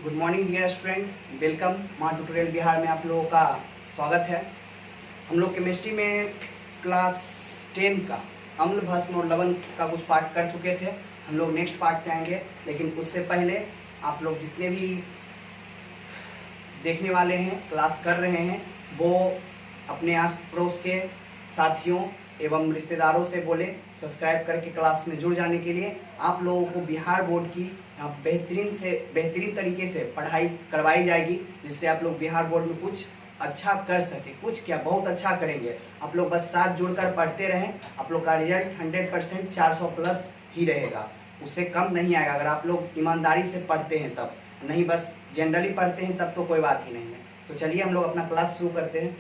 Good morning dear student, welcome माँ tutorial Bihar में आप लोगों का स्वागत है। हम लोग केमिस्ट्री में क्लास 10 का अम्ल भस्म और लवण का कुछ पार्ट कर चुके थे। हम लोग नेक्स्ट पार्ट पे आएंगे, लेकिन उससे पहले आप लोग जितने भी देखने वाले हैं, क्लास कर रहे हैं, वो अपने आस पड़ोस के साथियों एवं रिश्तेदारों से बोले सब्सक्राइब करके क्लास में जुड़ जाने के लिए। आप लोगों को बिहार बोर्ड की बेहतरीन तरीके से पढ़ाई करवाई जाएगी, जिससे आप लोग बिहार बोर्ड में कुछ अच्छा कर सके। कुछ क्या, बहुत अच्छा करेंगे। आप लोग बस साथ जुड़कर पढ़ते रहें, आप लोग का रिजल्ट 100% 400 प्लस ही रहेगा, उससे कम नहीं आएगा अगर आप लोग ईमानदारी से पढ़ते हैं तब। नहीं बस जनरली पढ़ते हैं तब तो कोई बात ही नहीं है। तो चलिए हम लोग अपना क्लास शुरू करते हैं।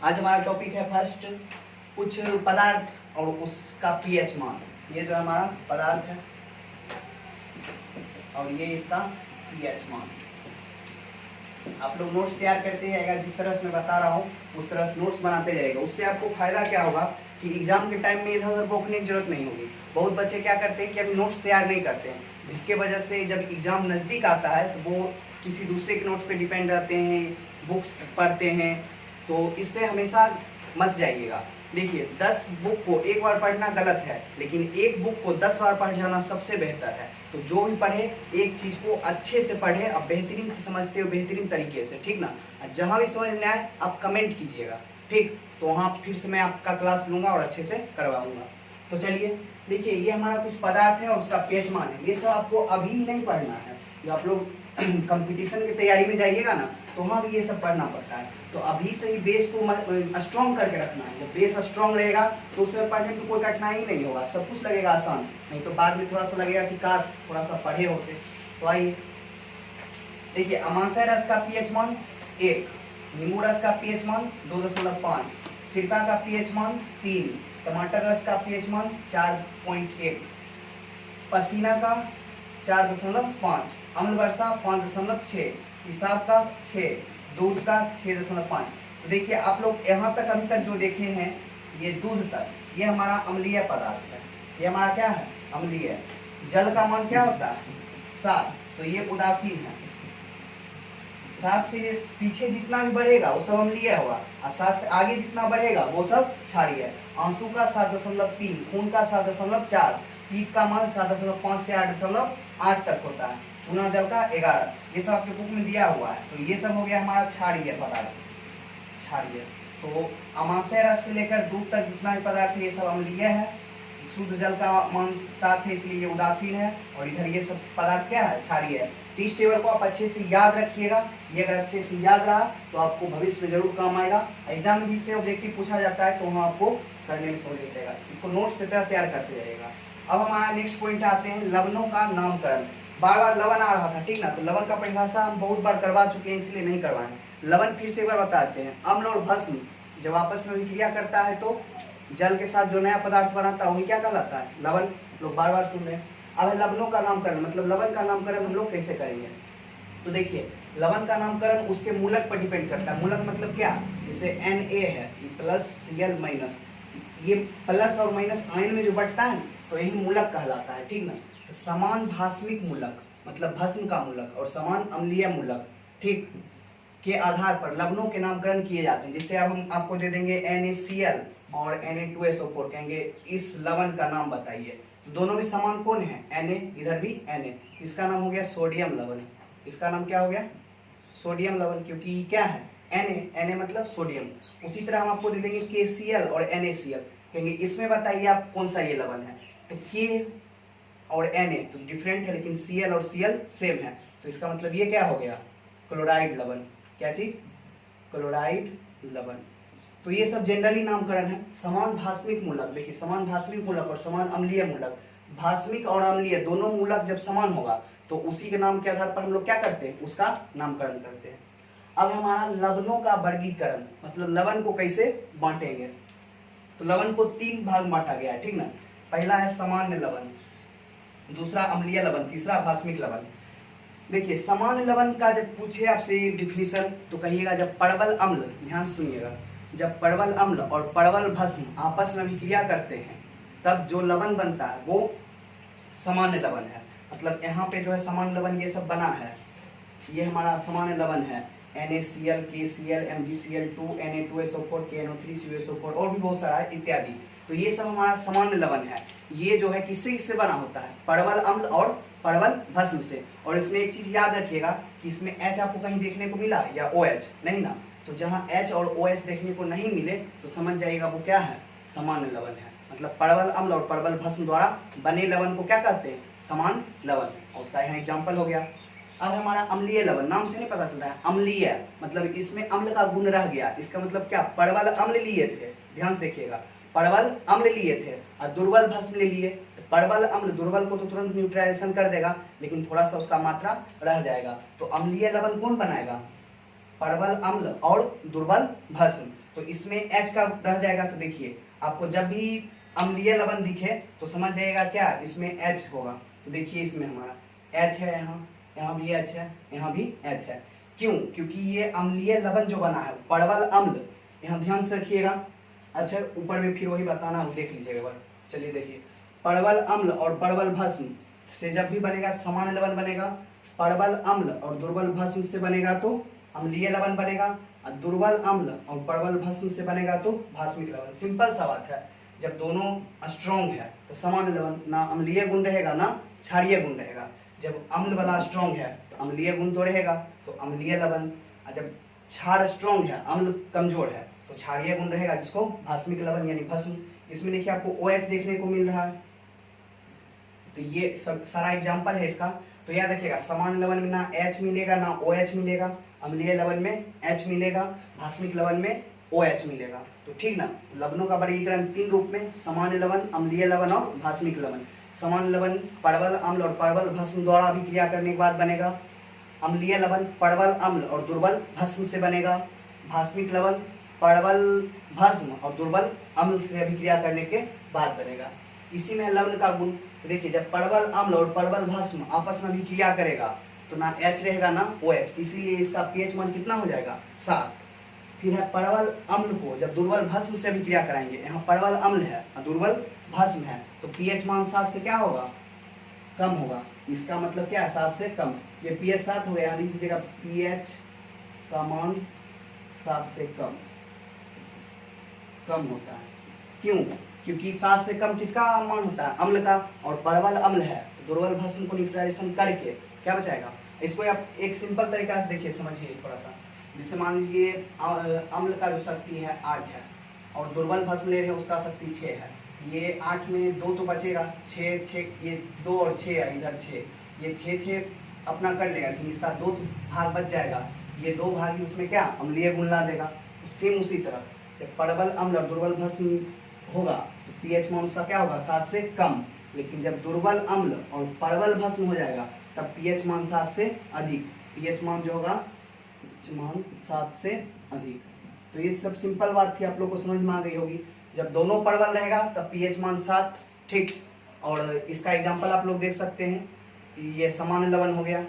आज हमारा टॉपिक है फर्स्ट, कुछ पदार्थ और उसका पीएच मान। ये जो हमारा पदार्थ है और ये इसका पीएच मान। आप लोग नोट्स तैयार करते जाएगा, जिस तरह से मैं बता रहा हूँ उस तरह से नोट्स बनाते जाएगा। उससे आपको फायदा क्या होगा कि एग्जाम के टाइम में इधर उधर भौंकने की जरूरत नहीं होगी। बहुत बच्चे क्या करते हैं कि अभी नोट्स तैयार नहीं करते हैं, जिसके वजह से जब एग्जाम नज़दीक आता है तो वो किसी दूसरे के नोट्स पे डिपेंड रहते हैं, बुक्स पढ़ते हैं। तो इस पर हमेशा मत जाइएगा। देखिए, 10 बुक को एक बार पढ़ना गलत है, लेकिन एक बुक को 10 बार पढ़ जाना सबसे बेहतर है। तो जो भी पढ़े एक चीज़ को अच्छे से पढ़े, अब बेहतरीन से समझते हो, बेहतरीन तरीके से, ठीक ना। जहाँ भी समझ में आए आप कमेंट कीजिएगा, ठीक। तो वहाँ फिर से मैं आपका क्लास लूँगा और अच्छे से करवाऊँगा। तो चलिए देखिए, ये हमारा कुछ पदार्थ है और उसका पीएच मान है। ये सब आपको अभी नहीं पढ़ना है। जो आप लोग कंपटीशन की तैयारी में जाइएगा ना, तो वहाँ भी ये सब पढ़ना पड़ता है। तो अभी से ही बेस को स्ट्रॉन्ग करके रखना है। जब बेस स्ट्रॉन्ग रहेगा तो उसमें पढ़ने में कोई कठिनाई नहीं होगा, सब कुछ लगेगा आसान। नहीं तो बाद में थोड़ा सा लगेगा कि काश थोड़ा सा पढ़े होते। तो आइए देखिए, अमाशय रस का पीएच मान 1, नींबू रस का पीएच मान 2.5, सिरका का पीएच मान 3, टमाटर रस का पीएच मान 4.1, पसीना का 4.5, अम्ल वर्षा 5.6, पेशाब का 6, दूध का 6.5। तो देखिए आप लोग यहाँ तक अभी तक जो देखे हैं, ये दूध तक, ये हमारा अम्लीय पदार्थ है। ये हमारा क्या है? अम्लीय। जल का मान क्या होता है? 7, तो ये उदासीन है। 7 से पीछे जितना भी बढ़ेगा वो सब अम्लीय होगा, और 7 से आगे जितना बढ़ेगा वो सब क्षारीय है। आंसू का 7.3, खून का 7.4, पीत का मान 7.5 से 8.8 तक होता है, चूना जल का 11। ये सब आपके बुक में दिया हुआ है। तो ये सब हो गया हमारा क्षारीय पदार्थ, क्षारीय। तो अमाशय रस से लेकर दूध तक जितना भी पदार्थ है ये सब अम्लीय है। शुद्ध जल का मान 7 है, इसलिए ये उदासीन है। और इधर ये सब पदार्थ क्या है? क्षारीय है। तो इस टेबल को आप अच्छे से याद रखिएगा। ये अगर अच्छे से याद रहा तो आपको भविष्य में जरूर काम आएगा। एग्जाम में भी इससे ऑब्जेक्टिव पूछा जाता है, तो वहाँ आपको करने में सहूलियत रहेगा। इसको नोट्स की तरह तैयार करते जाइएगा। अब हमारा नेक्स्ट पॉइंट आते हैं लवणों का नामकरण। बार बार लवण आ रहा था, ठीक ना। तो लवण का परिभाषा हम बहुत बार करवा चुके हैं, इसलिए नहीं करवाएं। लवण फिर से एक बार बताते हैं। अम्ल और भस्म जब आपस में विक्रिया करता है तो जल के साथ जो नया पदार्थ बनाता है वही क्या कहलाता है? लवण। लोग बार बार सुन रहे हैं। अब है लवणों का नामकरण, मतलब लवण का नामकरण हम लोग कैसे करेंगे। तो देखिए, लवण का नामकरण उसके मूलक पर डिपेंड करता है। मूलक मतलब क्या? जैसे Na है, प्लस Cl माइनस, ये प्लस और माइनस आयन में जो बढ़ता है तो यही मूलक कहलाता है, ठीक ना। तो समान भास्मिक मूलक मतलब भस्म का मूलक और समान अम्लीय मूलक, ठीक, के आधार पर लवणों के नामकरण किए जाते हैं। जैसे अब हम आपको दे देंगे NaCl और Na2SO4, कहेंगे इस लवण का नाम बताइए। तो दोनों में समान कौन है? Na, इधर भी Na। इसका नाम हो गया सोडियम लवण। इसका नाम क्या हो गया? सोडियम लवण, क्योंकि क्या है? Na मतलब सोडियम। उसी तरह हम आपको दे देंगे KCl और NaCl, कहेंगे इसमें बताइए आप कौन सा ये लवण है। तो K और Na तो डिफरेंट है, लेकिन Cl और Cl सेम है, तो इसका मतलब ये क्या हो गया? क्लोराइड लवण। क्या चीज? क्लोराइड लवण। तो ये सब जनरली नामकरण है। समान भास्मिक मूलक, देखिए समान भास्मिक मूलक और समान अम्लीय मूलक, भास्मिक और अम्लीय दोनों मूलक जब समान होगा तो उसी के नाम के आधार पर हम लोग क्या करते हैं? उसका नामकरण करते हैं। अब हमारा लवणों का वर्गीकरण, मतलब लवण को कैसे बांटेंगे। तो लवण को 3 भाग बांटा गया है, ठीक ना। पहला है सामान्य लवण, दूसरा अम्लीय लवण, तीसरा भास्मिक लवण। देखिए, सामान्य लवण का जब पूछे आपसे डिफिनीशन तो कहिएगा जब परवल अम्ल, ध्यान सुनिएगा, जब परवल अम्ल और परवल भस्म आपस में विक्रिया करते हैं तब जो लवण बनता है वो सामान्य लवण है। मतलब यहाँ पे जो है सामान्य लवण ये सब बना है, ये हमारा सामान्य लवण है, NaCl, KCl, MgCl2, Na2SO4, KNO3, CuSO4 और भी बहुत सारा है इत्यादि। तो ये सब हमारा सामान्य लवण है। ये जो है किससे बना होता है, परवल अम्ल और परवल भस्म से। और इसमें एक चीज याद रखिएगा कि इसमें H आपको कहीं देखने को मिला या OH, नहीं ना। तो जहाँ H और OH देखने को नहीं मिले तो समझ जाइएगा वो क्या है, सामान्य लवण है। मतलब परवल अम्ल और परवल भस्म द्वारा बने लवण को क्या कहते हैं, सामान्य लवण। और उसका यहाँ एग्जाम्पल हो गया। अब हमारा अम्लीय लवण, नाम से नहीं पता चल रहा है, अम्लीय मतलब इसमें अम्ल का गुण रह गया। इसका मतलब क्या, परवल अम्ल लिए थे, ध्यान से देखिएगा, परवल अम्ल लिए थे और दुर्बल भस्म ले लिए। तो परवल अम्ल दुर्बल को तो तुरंत न्यूट्रलाइजेशन कर देगा, लेकिन थोड़ा सा उसका मात्रा रह जाएगा। तो अम्लीय लवण कौन बनाएगा, परवल अम्ल और दुर्बल भस्म। तो इसमें H का रह जाएगा। तो देखिए आपको जब भी अम्लीय लवण दिखे तो समझ जाइएगा क्या, इसमें H होगा। तो देखिए इसमें हमारा H है, यहाँ भी H है, यहाँ भी H है। क्यों, क्योंकि ये अम्लीय लवण जो बना है परवल अम्ल, यहाँ ध्यान से रखिएगा। अच्छा ऊपर में फिर वही बताना, देख लीजिएगा एक बार। चलिए देखिए, परवल अम्ल और परवल भस्म से जब भी बनेगा सामान्य लवण बनेगा, परवल अम्ल और दुर्बल भस्म से बनेगा तो अम्लीय लवण बनेगा, और दुर्बल अम्ल और परवल भस्म से बनेगा तो भास्मिक लवण। सिंपल सा बात है। जब दोनों स्ट्रॉन्ग है तो सामान्य लवण, ना अम्लीय गुण रहेगा ना क्षारीय गुण रहेगा। जब अम्ल वाला स्ट्रॉन्ग है तो अम्लीय गुण तो रहेगा, तो अम्लीय लवण। और जब क्षार स्ट्रॉन्ग है, अम्ल कमजोर है, तो क्षारीय गुण रहेगा, जिसको भास्मिक लवण यानी भस्म। इसमें देखिए आपको OH देखने को मिल रहा है। तो ये सब सारा एग्जाम्पल है इसका। तो याद रखिएगा, सामान्य लवण में ना H मिलेगा ना OH मिलेगा, अम्लीय लवण में H मिलेगा, भास्मिक लवण में OH मिलेगा। तो ठीक ना। लवणों का वर्गीकरण 3 रूप में, सामान्य लवण, अम्लीय लवण और भास्मिक लवण। सामान्य लवण परवल अम्ल और परवल भस्म द्वारा अभिक्रिया करने के बाद बनेगा। अम्लीय लवण परवल अम्ल और दुर्बल भस्म से बनेगा। भास्मिक लवण परवल भस्म और दुर्बल अम्ल से अभिक्रिया करने के बाद बनेगा। इसी में लवण का गुण। देखिए जब परवल अम्ल और परवल भस्म आपस में अभिक्रिया करेगा तो ना H रहेगा ना OH, इसीलिए इसका pH मान कितना हो जाएगा, 7। फिर है परवल अम्ल को जब दुर्बल भस्म से अभिक्रिया कराएंगे, यहाँ परवल अम्ल है और दुर्बल भस्म है, तो pH मान 7 से क्या होगा, कम होगा। इसका मतलब क्या है, 7 से कम। ये pH 7 हो गया, लिख दीजिएगा pH का मान 7 से कम होता है। क्यों, क्योंकि 7 से कम किसका मान होता है, अम्ल का, और परवल अम्ल है तो दुर्बल भस्म को न्यूट्रलाइजेशन करके क्या बचाएगा। इसको आप एक सिंपल तरीका से देखिए, समझिए थोड़ा सा। जैसे मान लीजिए अम्ल का जो शक्ति है 8 है और दुर्बल भस्म ले रहे हैं उसका शक्ति 6 है। ये 8 में 2 तो बचेगा, 6 ये 2 और 6 है, इधर 6, ये 6 अपना कर लेगा, लेकिन इसका 2 भाग बच जाएगा। ये 2 भाग ही उसमें क्या अम्लीय गुण ला देगा। सेम उसी तरह जब परवल अम्ल और दुर्बल भस्म होगा तो pH मान उसका क्या होगा, 7 से कम। लेकिन जब दुर्बल अम्ल और परवल भस्म हो जाएगा तब pH मान 7 से अधिक। pH मान जो होगा मान 7 से अधिक। तो ये सब सिंपल बात थी, आप लोग को समझ में आ गई होगी। जब दोनों परवल रहेगा तब pH मान 7, ठीक। और इसका एग्जांपल आप लोग देख सकते हैं, ये सामान्य लवण हो गया,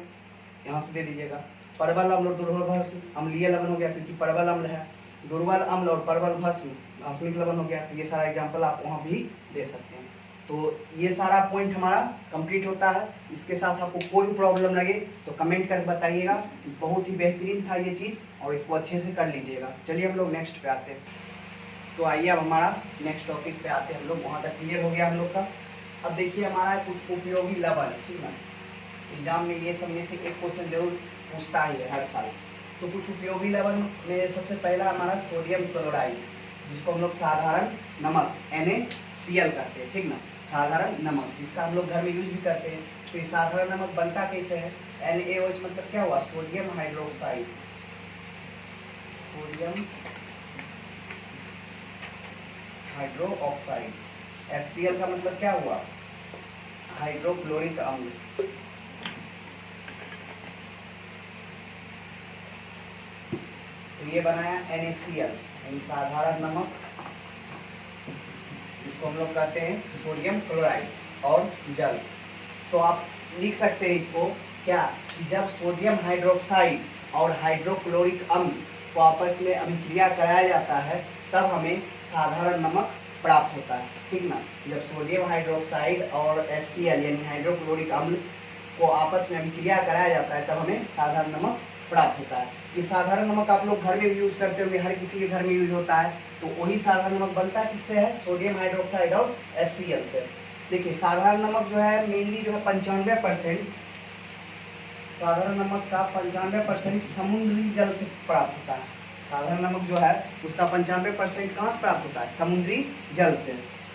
यहाँ से दे दीजिएगा। परवल अम्ल और दुर्बल भस्म अम्लीय लवण हो गया क्योंकि परवल अम्ल है। दुर्बल अम्ल और परवल भस्म भास्मिक लवण हो गया। तो ये सारा एग्जांपल आप वहाँ भी दे सकते हैं। तो ये सारा पॉइंट हमारा कंप्लीट होता है। इसके साथ आपको कोई प्रॉब्लम लगे तो कमेंट कर बताइएगा। बहुत ही बेहतरीन था ये चीज़ और इसको अच्छे से कर लीजिएगा। चलिए हम लोग नेक्स्ट पे आते हैं। तो आइए अब हमारा नेक्स्ट टॉपिक पे आते हैं हम लोग। वहाँ तक क्लियर हो गया हम लोग का। अब देखिए हमारा कुछ उपयोगी लवण, ठीक है। एग्जाम में ये सब में से एक क्वेश्चन जरूर पूछता ही है हर साल। तो कुछ उपयोगी लवण में सबसे पहला हमारा सोडियम क्लोराइड, जिसको हम लोग साधारण नमक NaCl कहते हैं, ठीक ना। साधारण नमक जिसका हम लोग घर में यूज भी करते हैं। तो ये साधारण नमक बनता कैसे है, NaOH मतलब क्या हुआ, sodium hydroxide. Sodium hydroxide. HCl का मतलब क्या हुआ, हाइड्रोक्लोरिक अम्ल। तो ये बनाया NaCl यानी साधारण नमक, इसको हम लोग कहते हैं सोडियम क्लोराइड और जल। तो आप लिख सकते हैं इसको क्या, जब सोडियम हाइड्रोक्साइड और हाइड्रोक्लोरिक अम्ल को आपस में अभिक्रिया कराया जाता है तब हमें साधारण नमक प्राप्त होता है, ठीक ना। जब सोडियम हाइड्रोक्साइड और HCl यानी हाइड्रोक्लोरिक अम्ल को आपस में अभिक्रिया कराया जाता है तब हमें साधारण नमक प्राप्त होता है। ये साधारण नमक आप लोग घर में भी यूज करते होंगे, हर किसी के घर में यूज होता है। तो वही साधारण नमक बनता है किससे है, सोडियम हाइड्रोक्साइड और HCl से। देखिए साधारण नमक जो है मेनली जो है 95%, साधारण नमक का 95% समुद्री जल से प्राप्त होता है। साधारण नमक जो है उसका 95% कहाँ से प्राप्त होता है, समुद्री जल से।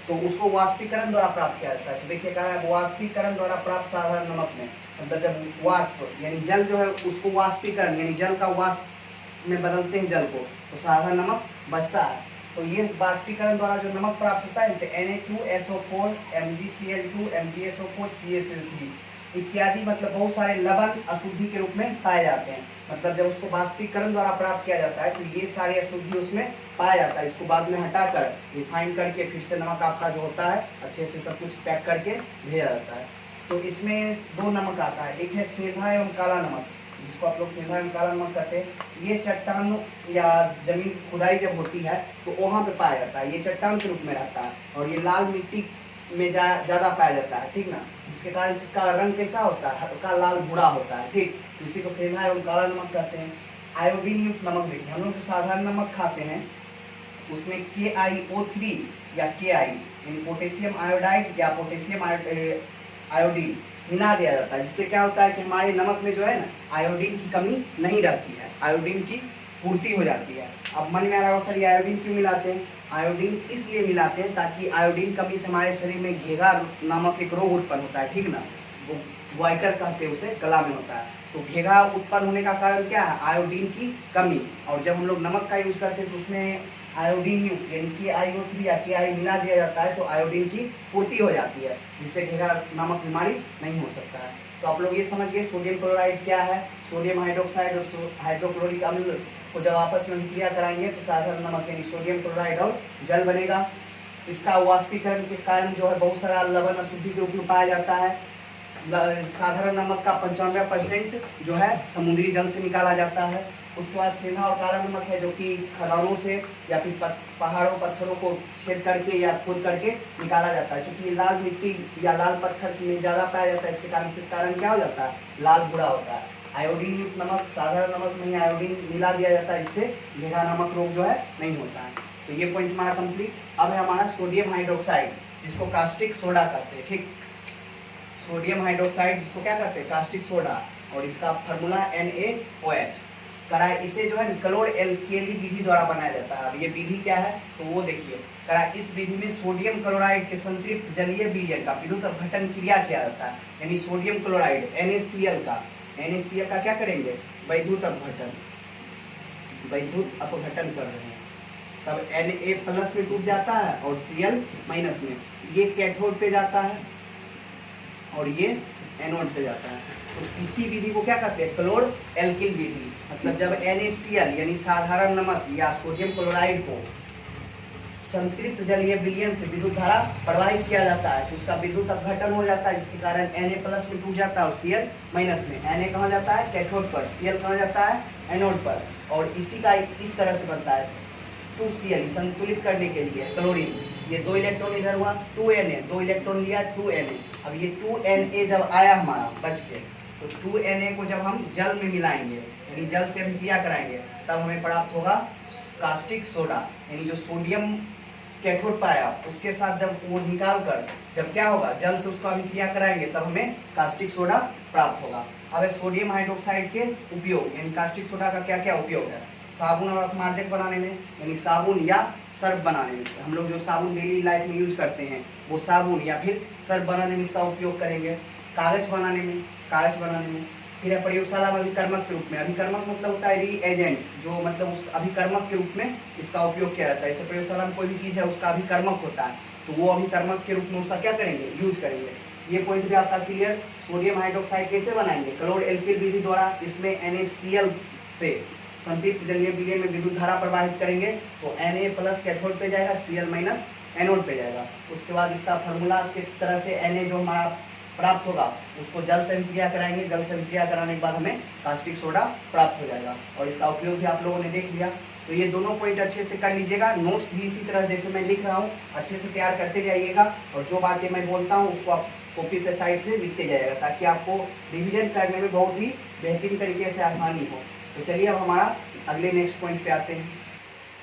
तो उसको वाष्पीकरण द्वारा प्राप्त किया जाता है। तो देखिए कहा है वाष्पीकरण द्वारा प्राप्त साधारण नमक में, मतलब जब वाष्प यानी जल जो है उसको वाष्पीकरण यानी जल का वाष्प में बदलते हैं जल को, तो साधारण नमक बचता है। तो ये वाष्पीकरण द्वारा जो नमक प्राप्त होता है Na2SO4, MgCl2, MgSO4, CaCO3 इत्यादि, मतलब बहुत सारे लवण अशुद्धि के रूप में पाए जाते हैं। मतलब जब उसको वाष्पीकरण द्वारा प्राप्त किया जाता है तो ये सारे अशुद्धि उसमें पाया जाता है। इसको बाद में हटाकर रिफाइन करके फिर से नमक आपका जो होता है अच्छे से सब कुछ पैक करके भेजा जाता है। तो इसमें दो नमक आता है, एक है सेंधा एवं काला नमक, जिसको आप लोग सेंधा एवं काला नमक कहते हैं। ये चट्टान या जमीन खुदाई जब होती है तो वहाँ पे पाया जाता है, ये चट्टान के रूप में रहता है। और ये लाल मिट्टी में ज़्यादा पाया जाता है, ठीक ना, जिसके कारण इसका रंग कैसा होता है, हल्का लाल भूरा होता है, ठीक। इसी को सेंधा एवं काला नमक कहते हैं। आयोडीन युक्त नमक देखिए, हम लोग जो साधारण नमक खाते हैं उसमें KiO3 या Ki यानी पोटेशियम आयोडाइड या पोटेशियम आयोडीन मिला दिया जाता है, जिससे क्या होता है कि हमारे नमक में जो है ना आयोडीन की कमी नहीं रहती है, आयोडीन की पूर्ति हो जाती है। अब मन में आ रहा हो सर ये आयोडीन क्यों मिलाते हैं, आयोडीन इसलिए मिलाते हैं ताकि आयोडीन कमी से हमारे शरीर में घेघा नामक एक रोग उत्पन्न होता है, ठीक ना, वो ग्वाइटर कहते हैं उसे, गला में होता है। तो घेघा उत्पन्न होने का कारण क्या है, आयोडीन की कमी। और जब हम लोग नमक का यूज करते हैं तो उसमें आयोडीन युक्त यानी KiO3 या Ki मिला दिया जाता है, तो आयोडीन की पूर्ति हो जाती है, जिससे घेघा नामक बीमारी नहीं हो सकता है। तो आप लोग ये समझ गए सोडियम क्लोराइड क्या है, सोडियम हाइड्रोक्साइड और हाइड्रोक्लोरिक अम्ल को जब आपस में अभिक्रिया कराएंगे तो साधारण नमक यानी सोडियम क्लोराइड और जल बनेगा। इसका वाष्पीकरण के कारण जो है बहुत सारा लवण अशुद्धि के रूप में पाया जाता है। साधारण नमक का 95% जो है समुद्री जल से निकाला जाता है। उसके बाद सेंधा और काला नमक है जो कि खदानों से या फिर पहाड़ों पत्थरों को छेद करके या खोद करके निकाला जाता है। चूँकि लाल मिट्टी या लाल पत्थर में ज़्यादा पाया जाता है, इसके कारण इस कारण क्या हो जाता है, लाल भूरा होता है। आयोडीन युक्त नमक, साधारण नमक में आयोडीन मिला दिया जाता है, इससे घेघा नामक रोग जो है नहीं होता है। तो ये पॉइंट हमारा कंप्लीट। अब है हमारा सोडियम हाइड्रोक्साइड, जिसको कास्टिक सोडा कहते हैं, ठीक। सोडियम हाइड्रोक्साइड जिसको क्या कहते हैं, कास्टिक सोडा, और इसका फार्मूला NaOH करा। इसे जो है क्लोर एल्केली विधि द्वारा बनाया जाता है। अब ये विधि क्या है तो वो देखिए करा। इस विधि में सोडियम क्लोराइड के संतृप्त जलीय विलयन का विद्युत अपघटन क्रिया किया जाता है, यानी सोडियम क्लोराइड NaCl का क्या करेंगे, वैद्युत अपघटन कर रहे हैं। तब Na+ में टूट जाता है और Cl- में, ये कैथोड पे जाता है और ये एनोड पे जाता है। तो इसी विधि को क्या कहते हैं, क्लोर एल्किल विधि। मतलब जब NaCl यानी साधारण नमक या सोडियम क्लोराइड को संतृप्त जलीय विलयन से विद्युत धारा प्रवाहित किया जाता है तो उसका विद्युत अपघटन हो जाता है, जिसके कारण Na+ में टूट जाता है और Cl- में। Na कहाँ जाता है, कैथोड पर, Cl कहाँ जाता है, एनोड पर। और इसी का इस तरह से बनता है 2Cl संतुलित करने के लिए क्लोरीन। ये 2 इलेक्ट्रॉन इधर हुआ, 2Na, 2 इलेक्ट्रॉन लिया 2Na। अब ये 2Na जब आया हमारा बच के, तो 2Na को जब हम जल में मिलाएंगे यानी जल से अभिक्रिया कराएंगे तब हमें प्राप्त होगा कास्टिक सोडा। यानी जो सोडियम कैथोड पाया उसके साथ जब वो निकाल कर जब क्या होगा, जल से उसको अभिक्रिया कराएंगे तब हमें कास्टिक सोडा प्राप्त होगा। अब सोडियम हाइड्रोक्साइड के उपयोग यानी कास्टिक सोडा का क्या क्या उपयोग है, साबुन और अपमार्जक बनाने में, यानी साबुन या सर्फ बनाने में। हम लोग जो साबुन डेली लाइफ में यूज करते हैं वो साबुन या फिर सर्फ बनाने में इसका उपयोग करेंगे। कागज बनाने में, फिर है प्रयोगशाला में अभिकर्मक के रूप में। अभिकर्मक मतलब होता है रीएजेंट, जो मतलब उस अभिकर्मक के रूप में इसका उपयोग किया जाता है। जैसे प्रयोगशाला में कोई भी चीज़ है उसका अभिकर्मक होता है, तो वो अभिकर्मक के रूप में उसका क्या करेंगे, यूज करेंगे। ये पॉइंट भी आपका क्लियर। सोडियम हाइड्रोक्साइड कैसे बनाएंगे, क्लोर एल्किल विधि द्वारा। इसमें NaCl से संतृप्त जलीय विलयन में विद्युत धारा प्रवाहित करेंगे तो Na+ कैथोड पे जाएगा, Cl- एनोड पे जाएगा। उसके बाद इसका फार्मूला की तरह से Na जो हमारा प्राप्त होगा उसको जल से अभिक्रिया कराएंगे, जल से अभिक्रिया कराने के बाद हमें कास्टिक सोडा प्राप्त हो जाएगा। और इसका उपयोग भी आप लोगों ने देख लिया। तो ये दोनों पॉइंट अच्छे से कर लीजिएगा। नोट्स भी इसी तरह जैसे मैं लिख रहा हूँ अच्छे से तैयार करते जाइएगा, और जो बातें मैं बोलता हूँ उसको आप कॉपी पे साइड से लिखते जाएगा, ताकि आपको रिवीजन करने में बहुत ही बेहतरीन तरीके से आसानी हो। तो चलिए अब हमारा अगले नेक्स्ट पॉइंट पे आते हैं।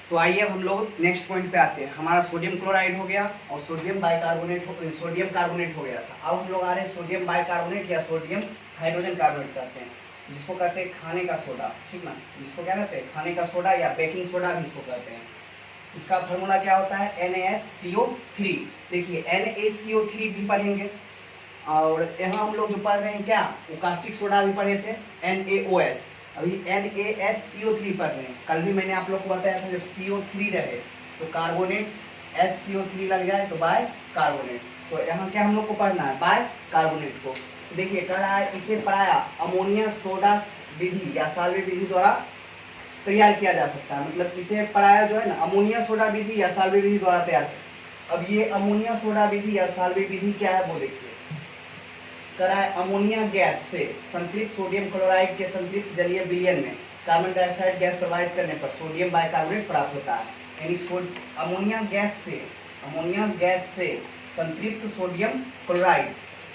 तो आइए अब हम लोग नेक्स्ट पॉइंट पे आते हैं। हमारा सोडियम क्लोराइड हो गया और सोडियम कार्बोनेट हो गया था। अब हम लोग आ रहे हैं सोडियम बाइकार्बोनेट या सोडियम हाइड्रोजन कार्बोनेट कहते हैं, जिसको कहते हैं खाने का सोडा, ठीक ना, जिसको क्या कहते हैं खाने का सोडा या बेकिंग सोडा भी इसको कहते हैं। इसका फार्मूला क्या होता है NaCO3। देखिए NaCO3 भी पढ़ेंगे, और यहाँ हम लोग जो पढ़ रहे हैं क्या, वो कास्टिक सोडा भी पढ़े थे NaOH, अभी NaHCO3 पढ़ रहे हैं। कल भी मैंने आप लोग को बताया था, जब CO3 रहे तो कार्बोनेट, HCO3 लग जाए तो बाय कार्बोनेट। तो यहाँ क्या हम लोग को पढ़ना है, बाय कार्बोनेट को। तो देखिए कह रहा है इसे पराया अमोनिया सोडा विधि या साल्वे विधि द्वारा तैयार किया जा सकता है। मतलब इसे पराया जो है ना, अमोनिया सोडा विधि या साल्वे विधि द्वारा तैयार। अब ये अमोनिया सोडा विधि या साल्वे विधि क्या है वो देखिए। कह रहा है अमोनिया गैस से संतृप्त सोडियम क्लोराइड के संतृप्त जलीय विलयन में कार्बन डाइऑक्साइड गैस प्रवाहित करने पर सोडियम बाइकार्बोनेट प्राप्त होता है। यानी अमोनिया गैस से संतृप्त सोडियम क्लोराइड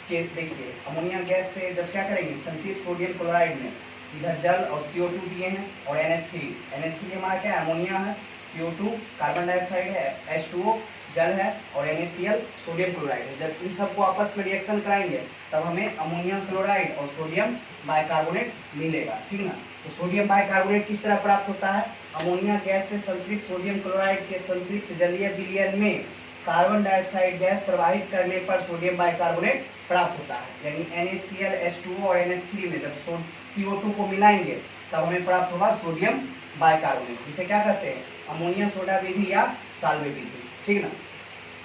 के, देखिए अमोनिया गैस से जब क्या करेंगे, संतृप्त सोडियम क्लोराइड में इधर जल और CO2 दिए हैं और NH3 हमारा क्या है, अमोनिया है, CO2 कार्बन डाइऑक्साइड है, H2O जल है और NaCl सोडियम क्लोराइड है। जब इन सबको आपस में रिएक्शन कराएंगे तब हमें अमोनियम क्लोराइड और सोडियम बाइकार्बोनेट मिलेगा, ठीक ना। तो सोडियम बाइकार्बोनेट किस तरह प्राप्त होता है, अमोनिया गैस से संतृप्त सोडियम क्लोराइड के संतृप्त जलीय विलयन में कार्बन डाइऑक्साइड गैस प्रवाहित करने पर सोडियम बाइकार्बोनेट प्राप्त होता है। यानी NaCl H2O और NH3 में जब CO2 को मिलाएंगे तब हमें प्राप्त होगा सोडियम बाइकार्बोनेट, जिसे क्या कहते हैं अमोनिया सोडा विधि या साल्वे विधि, ठीक ना।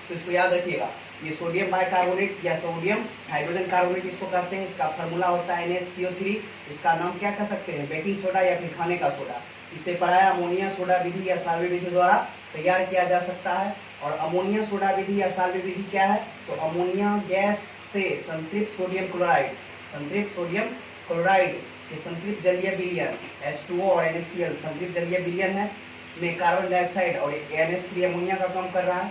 तो इसको याद रखिएगा, ये सोडियम बाइकार्बोनेट या सोडियम हाइड्रोजन कार्बोनेट इसको कहते हैं। इसका फार्मूला होता है NaCO3। इसका नाम क्या कह सकते हैं, बेकिंग सोडा या फिर खाने का सोडा। इसे पराया अमोनिया सोडा विधि या साल्वे विधि द्वारा तैयार किया जा सकता है। और अमोनिया सोडा विधि या साल्वे विधि क्या है, तो अमोनिया गैस से संतृप्त सोडियम क्लोराइड के संतृप्त जलीय विलयन H2O और NaCl संतृप्त जलीय विलयन है में कार्बन डाइऑक्साइड और NH3 अमोनिया का काम कर रहा है।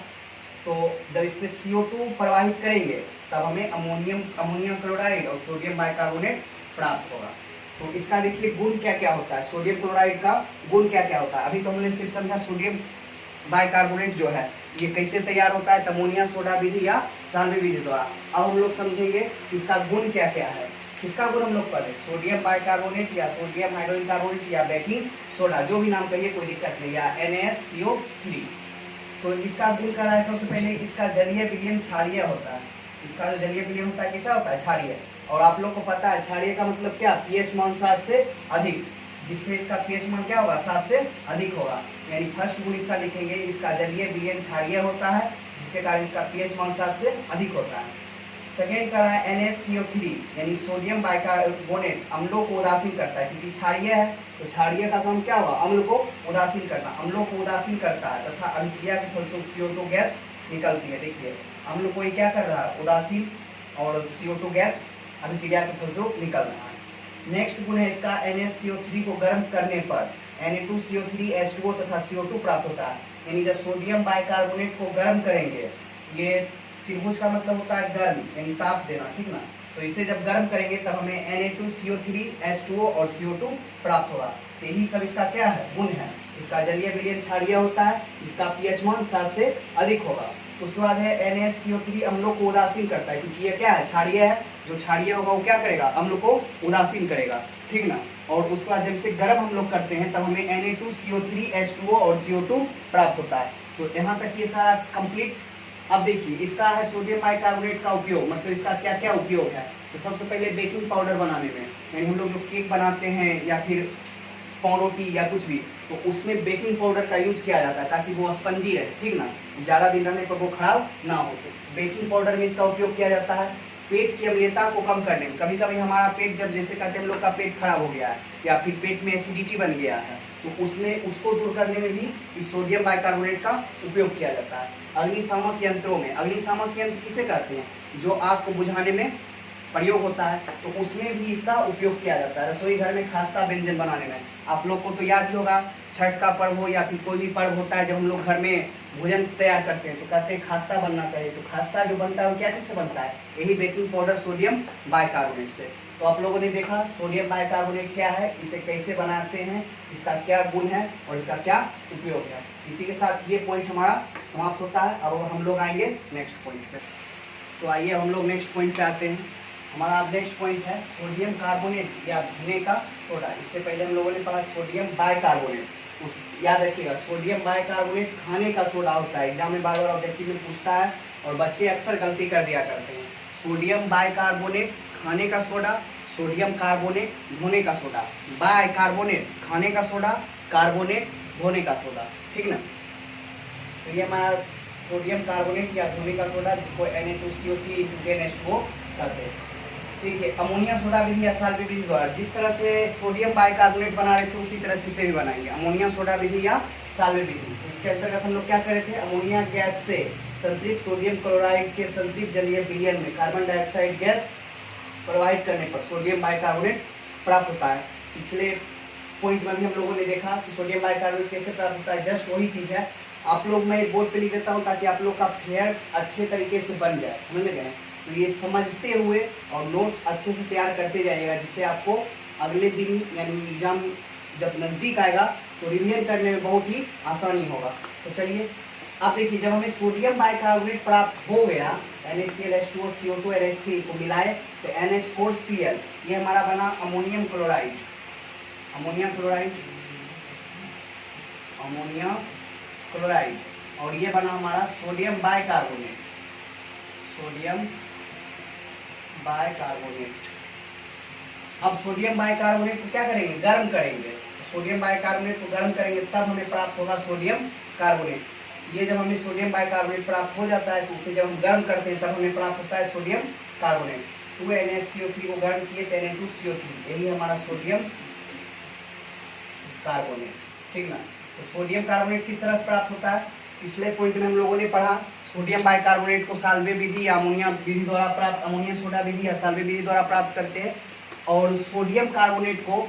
तो जब इसमें CO2 प्रवाहित करेंगे तब हमें अमोनियम क्लोराइड और सोडियम बाइकार्बोनेट प्राप्त होगा। तो इसका देखिए गुण क्या क्या होता है, सोडियम क्लोराइड का गुण क्या क्या होता है। अभी तो हमने सिर्फ समझा सोडियम बाइकार्बोनेट जो है ये कैसे तैयार होता है, अमोनिया सोडा विधि या साल्वे विधि द्वारा। अब हम लोग समझेंगे कि इसका गुण क्या क्या है। किसका गुण हम लोग पढ़े, सोडियम बाइकार्बोनेट या सोडियम हाइड्रोजन कार्बोनेट या बेकिंग सोडा, जो भी नाम कहिए कोई दिक्कत नहीं, या NaCO3। तो इसका गुण क्या है, सबसे पहले इसका जलीय विलयन क्षारीय होता है। इसका जो जलीय विलयन होता है कैसा होता है, क्षारीय। और आप लोग को पता है क्षारीय का मतलब क्या, pH मान 7 से अधिक, जिससे इसका pH मान क्या होगा, 7 से अधिक होगा। यानी फर्स्ट गुण इसका लिखेंगे, इसका जलीय विलयन क्षारीय होता है, जिसके कारण इसका pH मान 7 से अधिक होता है। सेकेंड का है NaCO3, यानी सोडियम बाइकार्बोनेट अम्लों को उदासीन करता है, क्योंकि क्षारीय है तो क्षारीय का काम क्या हुआ, अम्ल को उदासीन करना, अम्लों को उदासीन करता है तथा अभिक्रिया के फलस्वरूप CO2 गैस निकलती है। देखिए अम्ल कोई क्या कर रहा है, उदासीन, और CO2 गैस अभिक्रिया के फलस्वरूप निकल रहा है। नेक्स्ट गुण है इसका NaCO3 को गर्म करने पर Na2CO3 H2O तथा CO2 प्राप्त होता है। यानी जब सोडियम बाइकार्बोनेट को गर्म करेंगे, ये त्रिभुज का मतलब होता है गर्म, यानी ताप देना, ठीक ना। तो इसे जब गर्म करेंगे तब हमें Na2CO3 H2O और CO2 प्राप्त होगा। तो यही सब इसका क्या है, गुण है। इसका जलीय विलयन क्षारीय होता है, इसका pH मान 7 से अधिक होगा। उसके बाद है NaCO3 अम्लों को उदासीन करता है, क्योंकि ये क्या है, क्षारीय है। जो क्षारीय होगा वो क्या करेगा, अम्ल को उदासीन करेगा, ठीक ना। और उसके बाद जब इसे गर्म हम लोग करते हैं तब हमें Na2CO3 H2O और CO2 प्राप्त होता है। तो यहाँ तक ये सारा कंप्लीट। अब देखिए इसका है सोडियम बाइकार्बोनेट का उपयोग, मतलब इसका क्या क्या उपयोग है। तो सबसे पहले बेकिंग पाउडर बनाने में, यानी हम लोग जो केक बनाते हैं या फिर पाव रोटी या कुछ भी, तो उसमें बेकिंग पाउडर का यूज किया जाता है ताकि वो स्पंजी रहे, ठीक ना, ज़्यादा दिन रहने पर वो खराब ना हो। तो बेकिंग पाउडर में इसका उपयोग किया जाता है। पेट की अम्लता को कम करने में, कभी कभी हमारा पेट, जब जैसे कहते हैं हम लोग का पेट खराब हो गया है या फिर पेट में एसिडिटी बन गया है, तो उसमें उसको दूर करने में भी इस सोडियम बाइकार्बोनेट का उपयोग किया जाता है। अग्निशामक यंत्रों में, अग्निशामक यंत्र किसे कहते हैं, जो आग को बुझाने में प्रयोग होता है, तो उसमें भी इसका उपयोग किया जाता है रसोई घर में खास्ता व्यंजन बनाने में। आप लोग को तो याद ही होगा, छठ का पर्व हो या फिर कोई भी पर्व होता है, जब हम लोग घर में भोजन तैयार करते हैं तो कहते हैं खास्ता बनना चाहिए। तो खास्ता जो बनता है वो क्या चीज़ से बनता है? यही बेकिंग पाउडर सोडियम बाइकार्बोनेट से। तो आप लोगों ने देखा सोडियम बाइकार्बोनेट क्या है, इसे कैसे बनाते हैं, इसका क्या गुण है और इसका क्या उपयोग है। इसी के साथ ये पॉइंट हमारा समाप्त होता है। अब हम लोग आएंगे नेक्स्ट पॉइंट पे। तो आइए हम लोग नेक्स्ट पॉइंट पे आते हैं। हमारा नेक्स्ट पॉइंट है सोडियम कार्बोनेट या धुएं का सोडा। इससे पहले हम लोगों ने पढ़ा सोडियम बाइकार्बोनेट। उस याद रखिएगा, सोडियम बाइकार्बोनेट खाने का सोडा होता है। एग्जाम में बार बार ऑब्जेक्टिव में पूछता है और बच्चे अक्सर गलती कर दिया करते हैं। सोडियम बाइकार्बोनेट खाने का सोडा, सोडियम कार्बोनेट धोने का सोडा। बाइकार्बोनेट खाने का सोडा, कार्बोनेट धोने का सोडा, ठीक ना। तो ये हमारा सोडियम कार्बोनेट या धोने का सोडा, जिसको Na2CO3 कहते हैं। ठीक है, अमोनिया सोडा विधि या साल्वे विधि द्वारा जिस तरह से सोडियम बाइकार्बोनेट बना रहे थे उसी तरह से इसे भी बनाएंगे, अमोनिया सोडा विधि या साल्वे विधि। इसके अंतर्गत हम लोग क्या कर रहे थे, अमोनिया गैस से संतृप्त सोडियम क्लोराइड के संतृप्त जलीय विलयन में कार्बन डाइऑक्साइड गैस प्रवाहित करने पर सोडियम बाइकार्बोनेट प्राप्त होता है। पिछले पॉइंट में भी हम लोगों ने देखा कि सोडियम बाइकार्बोनेट कैसे प्राप्त होता है, जस्ट वही चीज़ है। आप लोग मैं बोर्ड पे लिख देता हूँ ताकि आप लोग का फेयर अच्छे तरीके से बन जाए, समझ गए। तो ये समझते हुए और नोट्स अच्छे से तैयार करते जाइएगा, जिससे आपको अगले दिन यानी एग्जाम जब नज़दीक आएगा तो रिवीजन करने में बहुत ही आसानी होगा। तो चलिए अब देखिए, जब हमें सोडियम बाइकार्बोनेट प्राप्त हो गया NaCl H2O CO2 NH3 को मिलाए तो NH4Cl, ये हमारा बना ammonium chloride. Ammonium chloride, ammonium chloride, और ये बना हमारा सोडियम बाइकार्बोनेट, सोडियम बाइकार्बोनेट। अब सोडियम बाइकार्बोनेट को क्या करेंगे, गर्म करेंगे। सोडियम बाइकार्बोनेट को गर्म करेंगे तब हमें प्राप्त होगा सोडियम कार्बोनेट। ये जब हमें सोडियम बाइकार्बोनेट प्राप्त हो जाता है तो उसे जब हम गर्म करते हैं तब हमें प्राप्त होता है सोडियम कार्बोनेट। 2NaCO3 को गर्म किए तो Na2CO3, यही हमारा सोडियम कार्बोनेट, ठीक ना। तो सोडियम कार्बोनेट किस तरह से प्राप्त होता है, पिछले पॉइंट में हम लोगों ने पढ़ा। सोडियम बाइकार्बोनेट को साल्वे विधि या अमोनिया विधि द्वारा प्राप्त, अमोनिया सोडा विधि या साल्वे विधि द्वारा प्राप्त करते हैं। और सोडियम कार्बोनेट को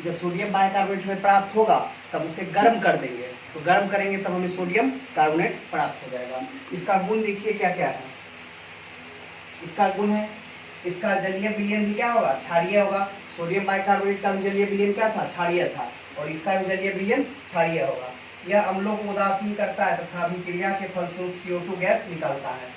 जब सोडियम बाइकार्बोनेट में प्राप्त होगा तब उसे गर्म कर देंगे, तो गर्म करेंगे तब हमें सोडियम कार्बोनेट प्राप्त हो जाएगा। इसका गुण देखिए क्या क्या है। इसका गुण है, इसका जलीय विलयन भी क्या होगा, क्षारीय होगा। सोडियम बाइकार्बोनेट का भी जलीय विलयन क्या था, क्षारीय था, और इसका भी जलीय विलयन क्षारीय होगा। यह अम्लों को उदासीन करता है तथा अभिक्रिया के फलस्वरूप CO2 गैस निकलता है।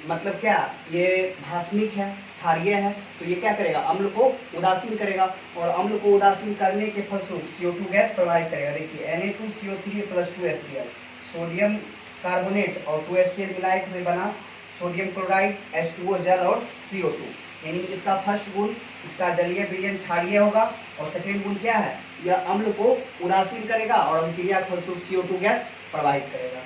मतलब क्या, ये भास्मिक है, क्षारीय है, तो ये क्या करेगा, अम्ल को उदासीन करेगा, और अम्ल को उदासीन करने के फलस्वरूप CO2 गैस प्रवाहित करेगा। देखिए Na2CO3 + 2HCl, सोडियम कार्बोनेट और 2HCl मिलाए हमें बना सोडियम क्लोराइड, H2O जल और CO2। यानी इसका फर्स्ट गुण, इसका जलीय विलयन क्षारीय होगा, और सेकेंड गुण क्या है, यह अम्ल को उदासीन करेगा और अभिक्रिया के फलस्वरूप CO2 गैस प्रवाहित करेगा।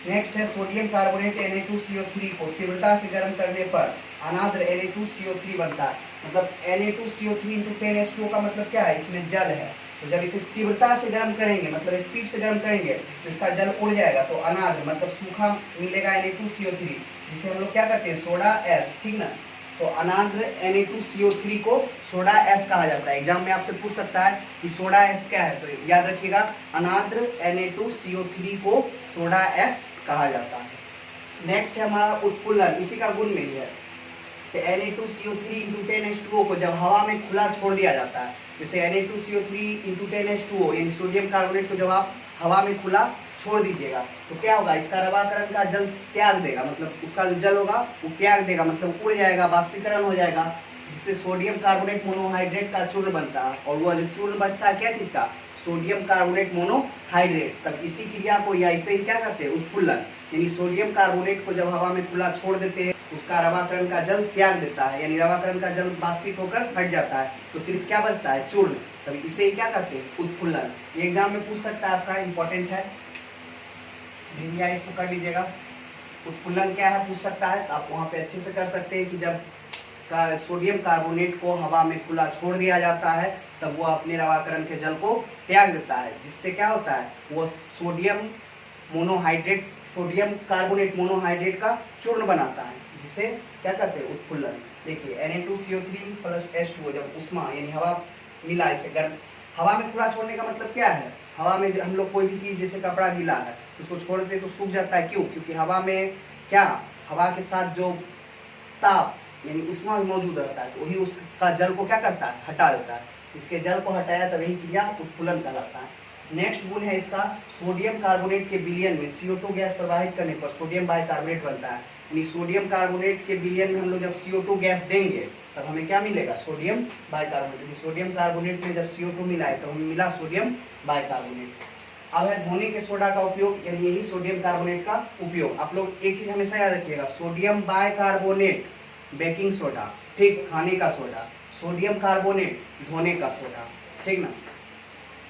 नेक्स्ट है सोडियम कार्बोनेट Na2CO3 को तीव्रता से गर्म करने पर अनाद्र Na2CO3 बनता है। मतलब Na2CO3 × 10H2O का मतलब क्या है, इसमें जल है। तो जब इसे तीव्रता से गर्म करेंगे, मतलब स्पीड से गर्म करेंगे, तो इसका जल उड़ जाएगा, तो अनाद्र मतलब सूखा मिलेगा Na2CO3, जिसे हम लोग क्या करते हैं, सोडा S, ठीक ना। तो अनाद्र Na2CO3 को सोडा S कहा जाता है। एग्जाम में आपसे पूछ सकता है कि सोडा S क्या है, तो याद रखिएगा अनाद्र Na2CO3 को सोडा S कहा जाता है। नेक्स्ट है हमारा उत्पुलन, इसी का गुण में ही है। तो Na2CO3 × 10H2O को जब हवा में खुला छोड़ दिया जाता है, जैसे Na2CO3 × 10H2O यानी सोडियम कार्बोनेट को जब आप हवा में खुला छोड़ दीजिएगा तो क्या होगा, इसका रवाकरण का जल त्याग देगा, मतलब उसका जो जल होगा वो त्याग देगा, मतलब उड़ जाएगा, वाष्पीकरण हो जाएगा, जिससे सोडियम कार्बोनेट मोनोहाइड्रेट का चूर्ण बनता है। और वह जो चूर्ण बचता है क्या चीज़ का, सोडियम कार्बोनेट मोनोहाइड्रेट। तब इसी क्रिया को या इसे ही क्या कहते हैं, उत्पुलन। यानी सोडियम कार्बोनेट को जब हवा में खुला छोड़ देते हैं उसका रवाकरण का जल त्याग देता है, यानी रवाकरण का जल वाष्पित होकर हट जाता है, तो सिर्फ क्या बचता है, चूर्ण। तब इसे ही क्या कहते हैं, उत्पुलन। ये एग्जाम में पूछ सकता है, आपका इंपॉर्टेंट है, भैया इसको कर लीजिएगा। उत्पुलन क्या है पूछ सकता है, तो आप वहाँ पे अच्छे से कर सकते हैं कि जब सोडियम कार्बोनेट को हवा में खुला छोड़ दिया जाता है तब वो अपने रवाकरण के जल को त्याग देता है, जिससे क्या होता है, वो sodium monohydrate, sodium carbonate monohydrate का चूर्ण बनाता है। जिसे क्या कहते हैं, उत्फुल्लन। देखिए Na2CO3 प्लस H2O, जब उष्मा यानी हवा मिला इसे गर्म, हवा में खुला छोड़ने का मतलब क्या है, हवा में हम लोग कोई भी चीज जैसे कपड़ा गीला है उसको छोड़ दे तो सूख जाता है, क्यों, क्योंकि हवा में क्या, हवा के साथ जो ताप यानी उष्मा भी मौजूद रहता है, तो वही उसका जल को क्या करता है, हटा देता है। इसके जल को हटाया तब यही क्रिया उत्फुल्लन कहलाता है। नेक्स्ट गुण है इसका, सोडियम कार्बोनेट के विलयन में CO2 गैस प्रवाहित करने पर सोडियम बाइकार्बोनेट बनता है। यानी सोडियम कार्बोनेट के विलयन में हम लोग जब CO2 गैस देंगे तब हमें क्या मिलेगा, सोडियम बाइकार्बोनेट। सोडियम कार्बोनेट में जब CO2 मिला है तो हमें मिला सोडियम बाइकार्बोनेट। अब है धोने के सोडा का उपयोग, यानी यही सोडियम कार्बोनेट का उपयोग। आप लोग एक चीज हमेशा याद रखिएगा, सोडियम बाइकार्बोनेट बेकिंग सोडा, ठीक, खाने का सोडा, सोडियम कार्बोनेट धोने का सोडा, ठीक ना।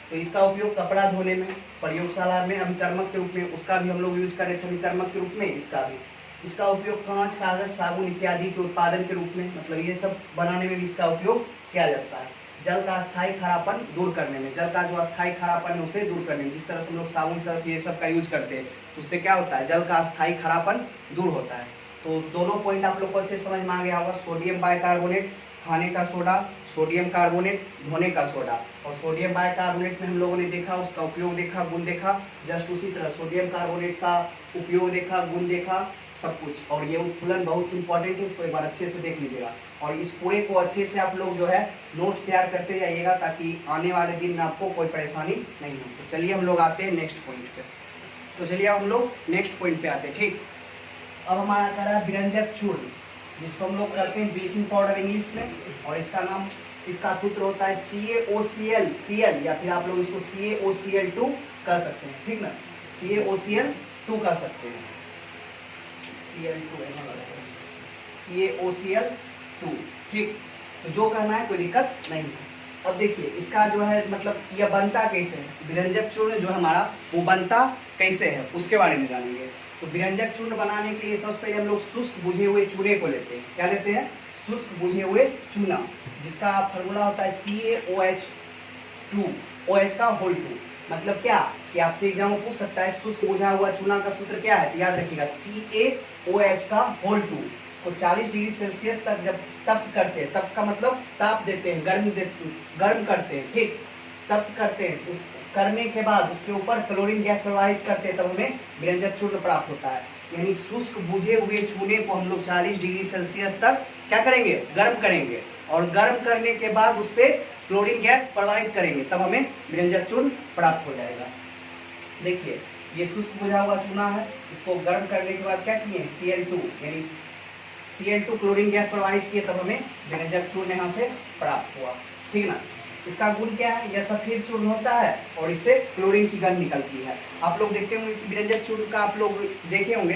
तो इसका उपयोग कपड़ा धोने में, प्रयोगशाला में अभिकर्मक के रूप में, उसका भी हम लोग यूज कर रहे थे अभिकर्मक के रूप में, इसका भी। इसका उपयोग कांच, कागज, साबुन इत्यादि के उत्पादन के रूप में, मतलब ये सब बनाने में भी इसका उपयोग किया जाता है। जल का अस्थायी खरापन दूर करने में, जल का जो अस्थायी खरापन है उसे दूर करने में, जिस तरह से हम लोग साबुन सर्फ ये सब का यूज करते हैं तो उससे क्या होता है, जल का अस्थायी खरापन दूर होता है। तो दोनों पॉइंट आप लोग को अच्छे समझ में आ गया होगा, सोडियम बाइकार्बोनेट खाने का सोडा, सोडियम कार्बोनेट धोने का सोडा। और सोडियम बाइकार्बोनेट में हम लोगों ने देखा, उसका उपयोग देखा, गुण देखा, जस्ट उसी तरह सोडियम कार्बोनेट का उपयोग देखा, गुण देखा, सब कुछ। और ये उत्फुल्लन बहुत इंपॉर्टेंट है, इसको एक बार अच्छे से देख लीजिएगा। और इस पूरे को अच्छे से आप लोग जो है नोट्स तैयार करते जाइएगा, ताकि आने वाले दिन में आपको कोई परेशानी नहीं हो। तो चलिए हम लोग आते हैं नेक्स्ट पॉइंट पे। तो चलिए हम लोग नेक्स्ट पॉइंट पे आते हैं, ठीक। अब हमारा आता है विरंजक चूर्ण, जिसको हम लोग कहते हैं ब्लीचिंग पाउडर इंग्लिश में, और इसका नाम, इसका सूत्र होता है CaOCl, या फिर आप लोग इसको CaOCl2 कह सकते हैं, ठीक ना, CaOCl2 कह सकते हैं, CaOCl2, ठीक। तो जो कहना है कोई दिक्कत नहीं है। अब देखिए इसका जो है मतलब यह बनता कैसे है, विरंजक चूर्ण जो हमारा वो बनता कैसे है उसके बारे में जानेंगे। तो विरंजक चूर्ण बनाने के लिए सबसे पहले हम लोग शुष्क बुझे हुए चूने को लेते हैं। क्या लेते हैं, शुष्क बुझे हुए चूना, जिसका फार्मूला होता है CaOH2, OH का होल 2। मतलब क्या कि आपसे एग्जाम में पूछ सकता है शुष्क बुझा हुआ चूना का सूत्र क्या है, तो याद रखिएगा CaOH का होल 2 को 40 डिग्री सेल्सियस तक जब तप्त करते हैं, तप्त का मतलब ताप देते हैं, गर्म करते हैं, ठीक, तप्त करते हैं, तो करने के बाद उसके ऊपर क्लोरीन गैस प्रवाहित करते हैं, तब हमें विरंजक चूर्ण प्राप्त होता है। यानी शुष्क बुझे हुए चूने को हम लोग 40 डिग्री सेल्सियस तक क्या करेंगे, गर्म करेंगे, और गर्म करने के बाद उस पर क्लोरीन गैस प्रवाहित करेंगे, तब हमें विरंजक चूर्ण प्राप्त हो जाएगा। देखिए ये शुष्क बुझा हुआ चूना है, इसको गर्म करने के बाद क्या किए, Cl2 यानी Cl2 क्लोरीन गैस प्रवाहित किए, तब हमें विरंजक चूर्ण यहाँ से प्राप्त हुआ, ठीक ना। इसका गुण क्या है, यह सफेद चूर्ण होता है और इससे क्लोरीन की गंध निकलती है। आप लोग देखते होंगे कि विरंजक चूर्ण का आप लोग देखे होंगे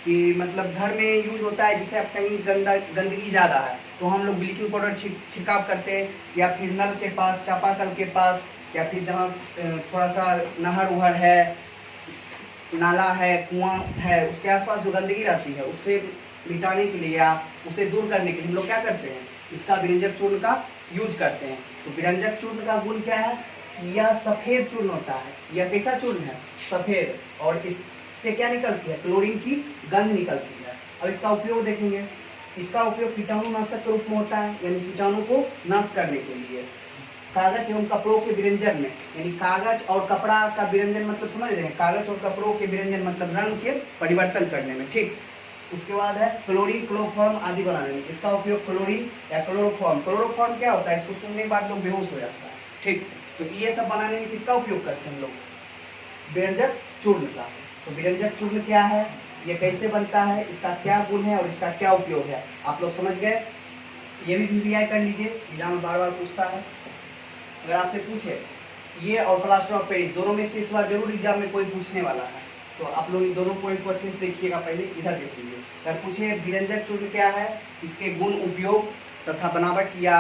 कि मतलब घर में यूज होता है, जिसे आप कहीं गंदगी ज़्यादा है तो हम लोग ब्लीचिंग पाउडर छिड़काव करते हैं, या फिर नल के पास, चापाकल के पास, या फिर जहाँ थोड़ा सा नहर उहर है, नाला है, कुआं है, उसके आसपास जो गंदगी रहती है उससे मिटाने के लिए या उसे दूर करने के लिए हम लोग क्या करते हैं, इसका विरंजक चूर्ण का यूज करते हैं। तो विरंजक चूर्ण का गुण क्या है, यह सफेद चूर्ण होता है। यह कैसा चूर्ण है, सफेद, और इससे क्या निकलती है, क्लोरीन की गंध निकलती है। अब इसका उपयोग देखेंगे, इसका उपयोग कीटाणुनाशक के रूप में होता है, यानी कीटाणु को नाश करने के लिए। कागज एवं कपड़ों के विरंजन में, यानी कागज और कपड़ा का विरंजन मतलब समझ रहे हैं, कागज और कपड़ों के विरंजन मतलब रंग के परिवर्तन करने में, ठीक। उसके बाद है क्लोरीन, क्लोरोफॉर्म आदि बनाने में इसका उपयोग, क्लोरीन या क्लोरोफॉर्म। क्लोरोफॉर्म क्या होता है, इसको सुनने के बाद लोग बेहोश हो जाता है, ठीक। तो ये सब बनाने में किसका उपयोग करते हैं हम लोग, विरंजक चूर्ण का। तो विरंजक चूर्ण क्या है, ये कैसे बनता है, इसका क्या गुण है और इसका क्या उपयोग है, आप लोग समझ गए। ये भी VVI कर लीजिए, एग्जाम बार बार पूछता है। अगर आपसे पूछे ये और प्लास्टर ऑफ पेरिस दोनों में से इस बार जरूर एग्जाम में कोई पूछने वाला है, तो आप लोग इन दोनों पॉइंट को अच्छे से देखिएगा। पहले इधर देख लीजिए, अगर पूछे विरंजक चूर्ण क्या है, इसके गुण, उपयोग तथा बनावट या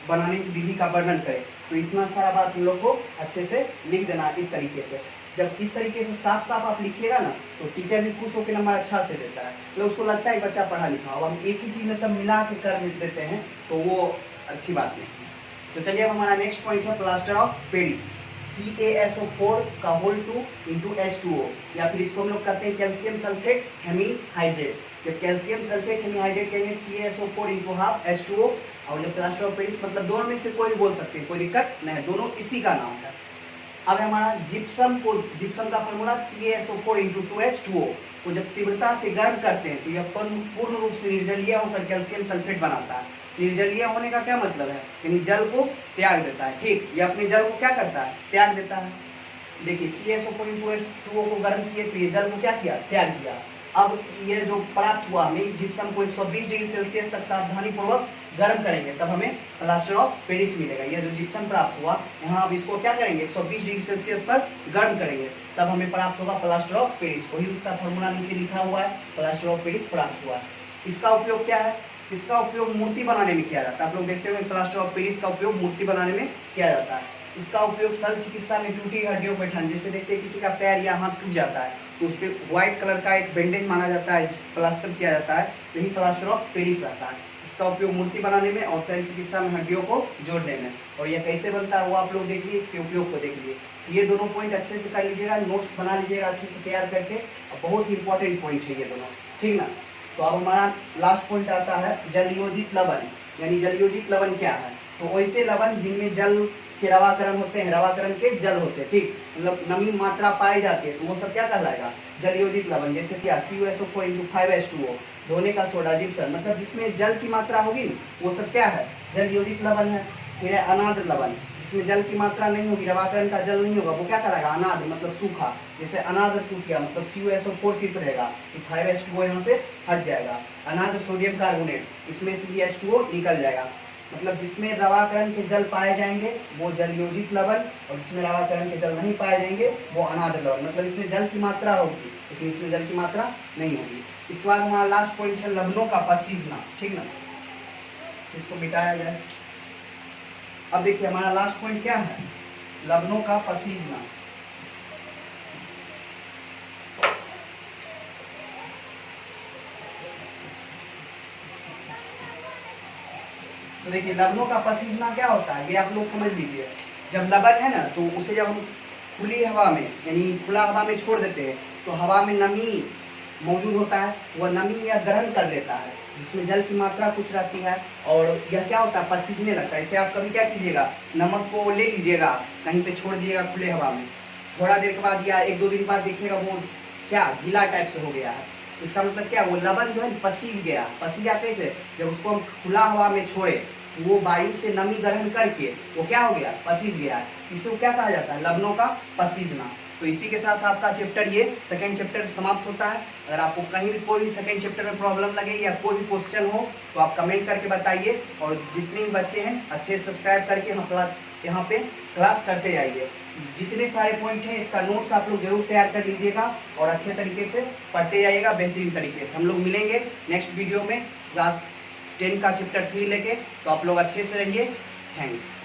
बनाने की विधि का वर्णन करें, तो इतना सारा बात हम लोग को अच्छे से लिख देना इस तरीके से। जब इस तरीके से साफ साफ आप लिखिएगा ना, तो टीचर भी खुश होकर नंबर अच्छा से देता है, तो उसको लगता है बच्चा पढ़ा लिखा। अब हम एक ही चीज़ में सब मिला के कर देते हैं तो वो अच्छी बात नहीं है। तो चलिए अब हमारा नेक्स्ट पॉइंट है प्लास्टर ऑफ पेरिस, CaSO4 का होल 2 इंटू H2O, या फिर इसको हम लोग कहते हैं कैल्शियम सल्फेट हेमीहाइड्रेट। जब कैल्शियम सल्फेट हेमीहाइड्रेट कहेंगे CaSO4 इंटू हाफ H2O, और जब प्लास्टर ऑफ पेरिस मतलब दोनों में से कोई भी बोल सकते हैं, कोई दिक्कत नहीं, दोनों इसी का नाम है। अब हमारा जिप्सम का फॉर्मूला CaSO4 इंटू 2H2O को जब तीव्रता से गर्म करते हैं तो यह पूर्ण रूप से निर्जलीय होकर कैल्शियम सल्फेट बनाता है। निर्जलीय होने का क्या मतलब है, यानी जल को त्याग देता है। ठीक, ये अपने जल को क्या करता है, त्याग देता है। देखिए CaSO4 इंटू H2O को गर्म किए तो ये जल को क्या किया, त्याग दिया। अब ये जो प्राप्त हुआ, हमें इस जिप्सम को 120 डिग्री सेल्सियस तक सावधानी पूर्वक गर्म करेंगे, तब हमें प्लास्टर ऑफ पेरिस मिलेगा। ये जो जिप्सम प्राप्त हुआ, यहाँ अब इसको क्या करेंगे, 120 डिग्री सेल्सियस पर गर्म करेंगे, तब हमें प्राप्त होगा प्लास्टर ऑफ पेरिस। वही उसका फॉर्मूला नीचे लिखा हुआ है, प्लास्टर ऑफ पेरिस प्राप्त हुआ है। इसका उपयोग क्या है, इसका उपयोग मूर्ति बनाने में किया जाता है। आप लोग देखते हुए प्लास्टर ऑफ पेरिस का उपयोग मूर्ति बनाने में किया जाता है। इसका उपयोग शल्य चिकित्सा में टूटी हड्डियों को बैठाने, जैसे देखते हैं किसी का पैर या हाथ टूट जाता है तो उस पर व्हाइट कलर का एक बैंडेज माना जाता है, प्लास्टर किया जाता है, यही प्लास्टर ऑफ पेरिस रहता है। इसका उपयोग मूर्ति बनाने में और शल्य चिकित्सा में हड्डियों को जोड़ने में। और यह कैसे बनता है वो आप लोग देख लीजिए, इसके उपयोग को देख लीजिए। ये दोनों पॉइंट अच्छे से कर लीजिएगा, नोट्स बना लीजिएगा अच्छे से तैयार करके, और बहुत ही इंपॉर्टेंट पॉइंट है ये दोनों, ठीक ना। तो अब हमारा लास्ट पॉइंट आता है जलयोजित लवण, यानी जलयोजित लवण क्या है, तो वैसे लवण जिनमें जल के रवाकरण होते हैं, रवाकरण के जल होते हैं, ठीक, मतलब नमी मात्रा पाई जाती है, तो वो सब क्या कहलाएगा, जलयोजित लवण। जैसे क्या CuSO4 इंटू 5H2O, धोने का सोडा, जिप्सम, मतलब जिसमें जल की मात्रा होगी ना, वो सब क्या है, जलयोजित लवण है। फिर है अनाद्र लवण, जिसमें जल की मात्रा नहीं होगी, रवाकरण का जल नहीं होगा, वो क्या कहलाएगा, अनाद्र, मतलब सूखा। जैसे अनाद्र टूटिया, मतलब CuSO4 सिर्फ रहेगा, तो 5H2O यहाँ से हट जाएगा। अनाद्र सोडियम कार्बोनेट, इसमें से भी H2O निकल जाएगा, मतलब जिसमें रवाकरण के जल पाए जाएंगे वो जलयोजित लवण, और जिसमें रवाकरण के जल नहीं पाए जाएंगे वो अनाद्र लवण, मतलब इसमें जल की मात्रा होगी लेकिन इसमें जल की मात्रा नहीं होगी। इसके बाद हमारा लास्ट पॉइंट है लवणों का पसीजना, ठीक ना, इसको मिटाया जाए। अब देखिए हमारा लास्ट पॉइंट क्या है, लवणों का पसीजना। तो देखिए लवणों का पसीजना क्या होता है, ये आप लोग समझ लीजिए। जब लवण है ना, तो उसे जब हम खुली हवा में यानी खुला हवा में छोड़ देते हैं तो हवा में नमी मौजूद होता है, वह नमी यह ग्रहण कर लेता है, जिसमें जल की मात्रा कुछ रहती है, और यह क्या होता है, पसीजने लगता है। इसे आप कभी क्या कीजिएगा, नमक को ले लीजिएगा, कहीं पे छोड़ दीजिएगा खुले हवा में, थोड़ा देर के बाद या 1-2 दिन बाद देखिएगा वो क्या गीला टाइप से हो गया है। इसका मतलब क्या, वो लवण जो है पसीज गया। पसीजा कैसे, जब उसको हम खुला हवा में छोड़े वो वायु से नमी ग्रहण करके वो क्या हो गया, पसीज गया है। इसे क्या कहा जाता है, लवणों का पसीजना। तो इसी के साथ आपका चैप्टर ये सेकंड चैप्टर समाप्त होता है। अगर आपको कहीं भी कोई भी सेकंड चैप्टर में प्रॉब्लम लगे या कोई भी क्वेश्चन हो तो आप कमेंट करके बताइए, और जितने भी बच्चे हैं अच्छे सब्सक्राइब करके हम यहाँ पे क्लास करते जाइए। जितने सारे पॉइंट हैं इसका नोट्स आप लोग जरूर तैयार कर लीजिएगा और अच्छे तरीके से पढ़ते जाइएगा बेहतरीन तरीके से। हम लोग मिलेंगे नेक्स्ट वीडियो में क्लास 10 का चैप्टर 3 लेके, तो आप लोग अच्छे से रहिए। थैंक्स।